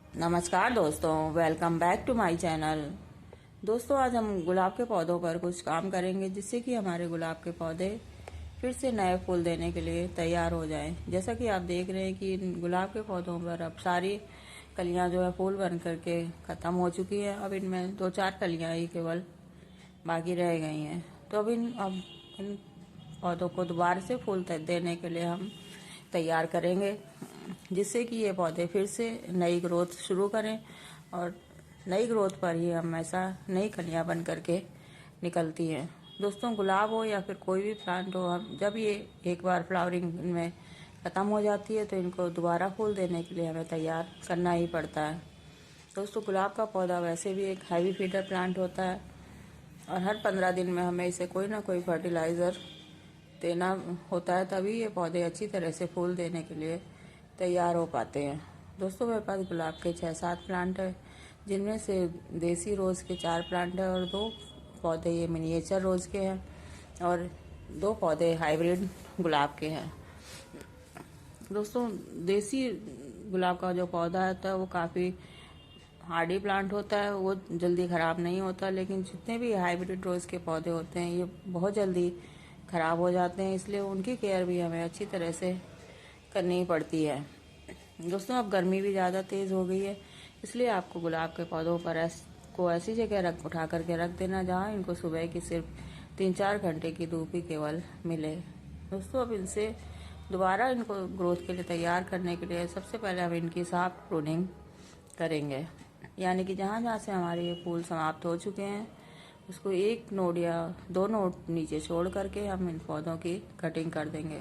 नमस्कार दोस्तों, welcome back to my channel. दोस्तों, आज हम गुलाब के पौधों पर कुछ काम करेंगे जिससे कि हमारे गुलाब के पौधे फिर से नए फूल देने के लिए तैयार हो जाएं। जैसा कि आप देख रहे हैं कि इन गुलाब के पौधों पर अब सारी कलियां जो है फूल बन करके ख़त्म हो चुकी है। अब इनमें 2-4 कलियां ही केवल बाकी रह गई हैं। तो अब इन पौधों को दोबारा से फूल देने के लिए हम तैयार करेंगे, जिससे कि ये पौधे फिर से नई ग्रोथ शुरू करें और नई ग्रोथ पर ही हमेशा नई कलियां बन करके निकलती हैं। दोस्तों, गुलाब हो या फिर कोई भी प्लांट हो, हम जब ये एक बार फ्लावरिंग में ख़त्म हो जाती है तो इनको दोबारा फूल देने के लिए हमें तैयार करना ही पड़ता है। दोस्तों, गुलाब का पौधा वैसे भी एक हैवी फीडर प्लांट होता है और हर 15 दिन में हमें इसे कोई ना कोई फर्टिलाइज़र देना होता है, तभी ये पौधे अच्छी तरह से फूल देने के लिए तैयार हो पाते हैं। दोस्तों, मेरे पास गुलाब के 6-7 प्लांट है, जिनमें से देसी रोज़ के 4 प्लांट है और 2 पौधे ये मिनिएचर रोज़ के हैं और 2 पौधे हाइब्रिड गुलाब के हैं। दोस्तों, देसी गुलाब का जो पौधा होता है वो काफ़ी हार्डी प्लांट होता है, वो जल्दी ख़राब नहीं होता, लेकिन जितने भी हाइब्रिड रोज़ के पौधे होते हैं ये बहुत जल्दी ख़राब हो जाते हैं, इसलिए उनकी केयर भी हमें अच्छी तरह से करनी पड़ती है। दोस्तों, अब गर्मी भी ज़्यादा तेज़ हो गई है, इसलिए आपको गुलाब के पौधों पर को ऐसी जगह उठा करके रख देना जहाँ इनको सुबह की सिर्फ 3-4 घंटे की धूप ही केवल मिले। दोस्तों, अब इनसे दोबारा इनको ग्रोथ के लिए तैयार करने के लिए सबसे पहले हम इनकी साफ प्रूनिंग करेंगे, यानी कि जहाँ जहाँ से हमारे ये फूल समाप्त हो चुके हैं उसको 1 नोड या 2 नोड नीचे छोड़ करके हम इन पौधों की कटिंग कर देंगे।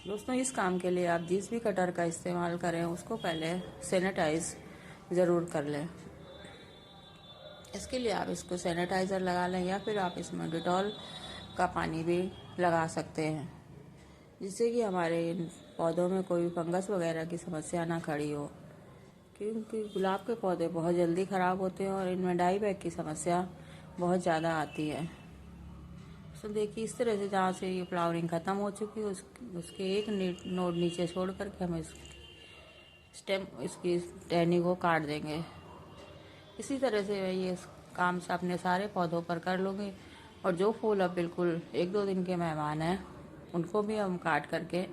दोस्तों, इस काम के लिए आप जिस भी कटर का इस्तेमाल करें उसको पहले सैनिटाइज ज़रूर कर लें। इसके लिए आप इसको सैनिटाइज़र लगा लें या फिर आप इसमें डिटॉल का पानी भी लगा सकते हैं, जिससे कि हमारे इन पौधों में कोई फंगस वगैरह की समस्या ना खड़ी हो, क्योंकि गुलाब के पौधे बहुत जल्दी ख़राब होते हैं और इनमें डाई बैक की समस्या बहुत ज़्यादा आती है। तो देखिए, इस तरह से जहाँ से ये फ्लावरिंग ख़त्म हो चुकी है उसके 1 नोड नीचे छोड़ करके हम इसकी टहनी को काट देंगे। इसी तरह से ये काम से अपने सारे पौधों पर कर लूँगी और जो फूल अब बिल्कुल 1-2 दिन के मेहमान हैं उनको भी हम काट करके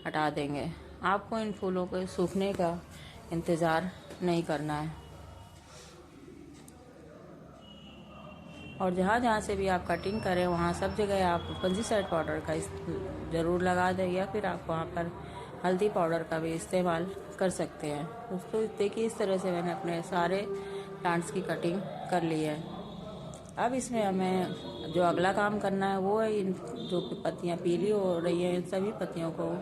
हटा देंगे। आपको इन फूलों को सूखने का इंतज़ार नहीं करना है और जहाँ जहाँ से भी आप कटिंग करें वहाँ सब जगह आप फंजीसाइड पाउडर का ज़रूर लगा दें या फिर आप वहाँ पर हल्दी पाउडर का भी इस्तेमाल कर सकते हैं। दोस्तों, देखिए, इस तरह से मैंने अपने सारे प्लांट्स की कटिंग कर ली है। अब इसमें हमें जो अगला काम करना है वो है इन जो पत्तियाँ पीली हो रही हैं इन सभी पत्तियों को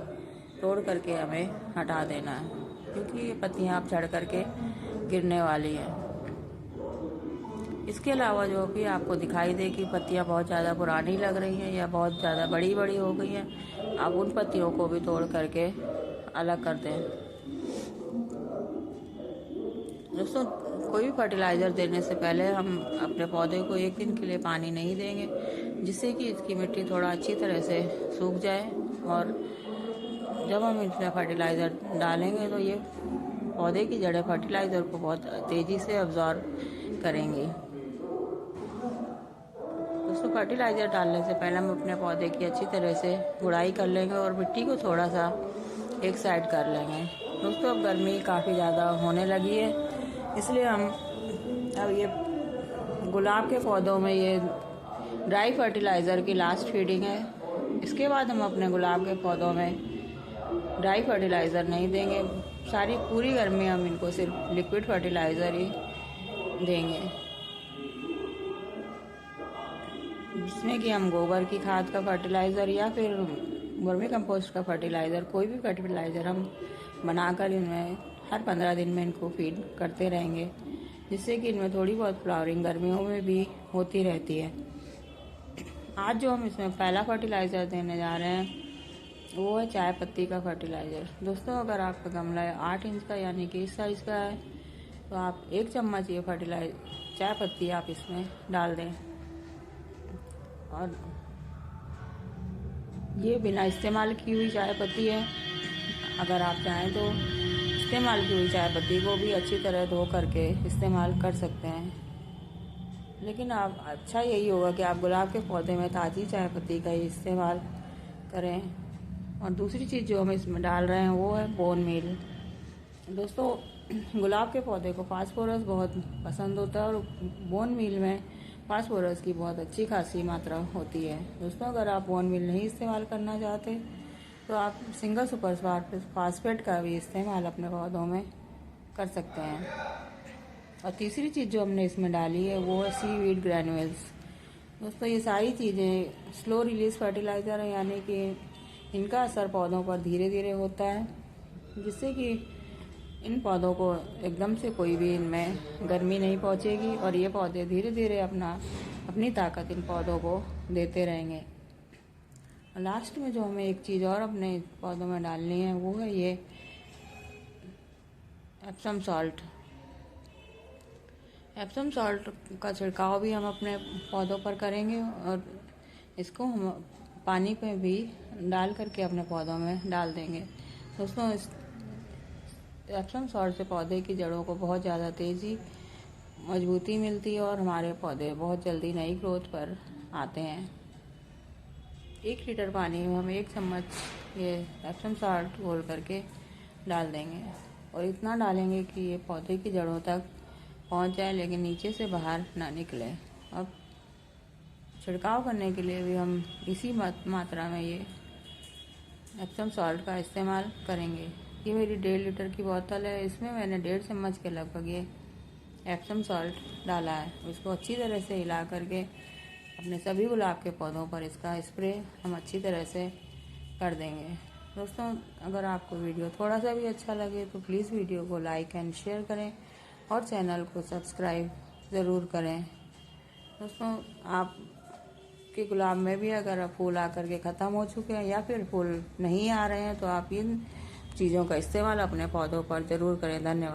तोड़ करके हमें हटा देना है, क्योंकि ये पत्तियाँ अब झड़ करके गिरने वाली हैं। इसके अलावा जो भी आपको दिखाई दे कि पत्तियां बहुत ज़्यादा पुरानी लग रही हैं या बहुत ज़्यादा बड़ी बड़ी हो गई हैं, आप उन पत्तियों को भी तोड़ करके अलग कर दें। दोस्तों, कोई भी फर्टिलाइज़र देने से पहले हम अपने पौधे को 1 दिन के लिए पानी नहीं देंगे, जिससे कि इसकी मिट्टी थोड़ा अच्छी तरह से सूख जाए और जब हम इसमें फर्टिलाइज़र डालेंगे तो ये पौधे की जड़ें फर्टिलाइज़र को बहुत तेज़ी से अब्जॉर्ब करेंगी। दोस्तों, फर्टिलाइज़र डालने से पहले हम अपने पौधे की अच्छी तरह से गुड़ाई कर लेंगे और मिट्टी को थोड़ा सा एक साइड कर लेंगे। दोस्तों, अब गर्मी काफ़ी ज़्यादा होने लगी है, इसलिए हम अब ये गुलाब के पौधों में ये ड्राई फर्टिलाइज़र की लास्ट फीडिंग है। इसके बाद हम अपने गुलाब के पौधों में ड्राई फर्टिलाइज़र नहीं देंगे। सारी पूरी गर्मी हम इनको सिर्फ लिक्विड फर्टिलाइज़र ही देंगे, जिसमें कि हम गोबर की खाद का फर्टिलाइज़र या फिर वर्मी कंपोस्ट का फर्टिलाइज़र, कोई भी फर्टिलाइज़र हम बनाकर इनमें हर 15 दिन में इनको फीड करते रहेंगे, जिससे कि इनमें थोड़ी बहुत फ्लावरिंग गर्मियों में भी होती रहती है। आज जो हम इसमें पहला फर्टिलाइज़र देने जा रहे हैं वो है चाय पत्ती का फर्टिलाइज़र। दोस्तों, अगर आपका गमला 8 इंच का यानी कि इस साइज़ का है तो आप 1 चम्मच ये चाय पत्ती आप इसमें डाल दें और ये बिना इस्तेमाल की हुई चाय पत्ती है। अगर आप चाहें तो इस्तेमाल की हुई चाय पत्ती को भी अच्छी तरह धो करके इस्तेमाल कर सकते हैं। लेकिन आप अच्छा यही होगा कि आप गुलाब के पौधे में ताज़ी चाय पत्ती का ही इस्तेमाल करें। और दूसरी चीज़ जो हम इसमें डाल रहे हैं वो है बोन मील। दोस्तों, गुलाब के पौधे को फास्फोरस बहुत पसंद होता है और बोन मील में फास्फोरस की बहुत अच्छी खासी मात्रा होती है। दोस्तों, अगर आप बोन मील नहीं इस्तेमाल करना चाहते तो आप सिंगल सुपर फास्फेट का भी इस्तेमाल अपने पौधों में कर सकते हैं। और तीसरी चीज़ जो हमने इसमें डाली है वो है सीवीड ग्रैन्यूल्स। दोस्तों, ये सारी चीज़ें स्लो रिलीज फर्टिलाइज़र है, यानी कि इनका असर पौधों पर धीरे धीरे होता है, जिससे कि इन पौधों को एकदम से कोई भी इनमें गर्मी नहीं पहुंचेगी और ये पौधे धीरे धीरे अपनी ताकत इन पौधों को देते रहेंगे। लास्ट में जो हमें एक चीज़ और अपने पौधों में डालनी है वो है ये एप्सम सॉल्ट। एप्सम सॉल्ट का छिड़काव भी हम अपने पौधों पर करेंगे और इसको हम पानी पे भी डाल करके अपने पौधों में डाल देंगे। दोस्तों, इस एप्सम सॉल्ट से पौधे की जड़ों को बहुत ज़्यादा तेज़ी मजबूती मिलती है और हमारे पौधे बहुत जल्दी नई ग्रोथ पर आते हैं। 1 लीटर पानी में हम 1 चम्मच ये एप्सम सॉल्ट घोल करके डाल देंगे और इतना डालेंगे कि ये पौधे की जड़ों तक पहुंच जाए, लेकिन नीचे से बाहर ना निकले। अब छिड़काव करने के लिए भी हम इसी मात्रा में ये एप्सम सॉल्ट का इस्तेमाल करेंगे। ये मेरी 1.5 लीटर की बोतल है, इसमें मैंने 1.5 चम्मच के लगभग ये एप्सम सॉल्ट डाला है। इसको अच्छी तरह से हिला करके अपने सभी गुलाब के पौधों पर इसका स्प्रे हम अच्छी तरह से कर देंगे। दोस्तों, अगर आपको वीडियो थोड़ा सा भी अच्छा लगे तो प्लीज़ वीडियो को लाइक एंड शेयर करें और चैनल को सब्सक्राइब ज़रूर करें। दोस्तों, आप के गुलाब में भी अगर फूल आकर के ख़त्म हो चुके हैं या फिर फूल नहीं आ रहे हैं तो आप इन चीज़ों का इस्तेमाल अपने पौधों पर ज़रूर करें। धन्यवाद।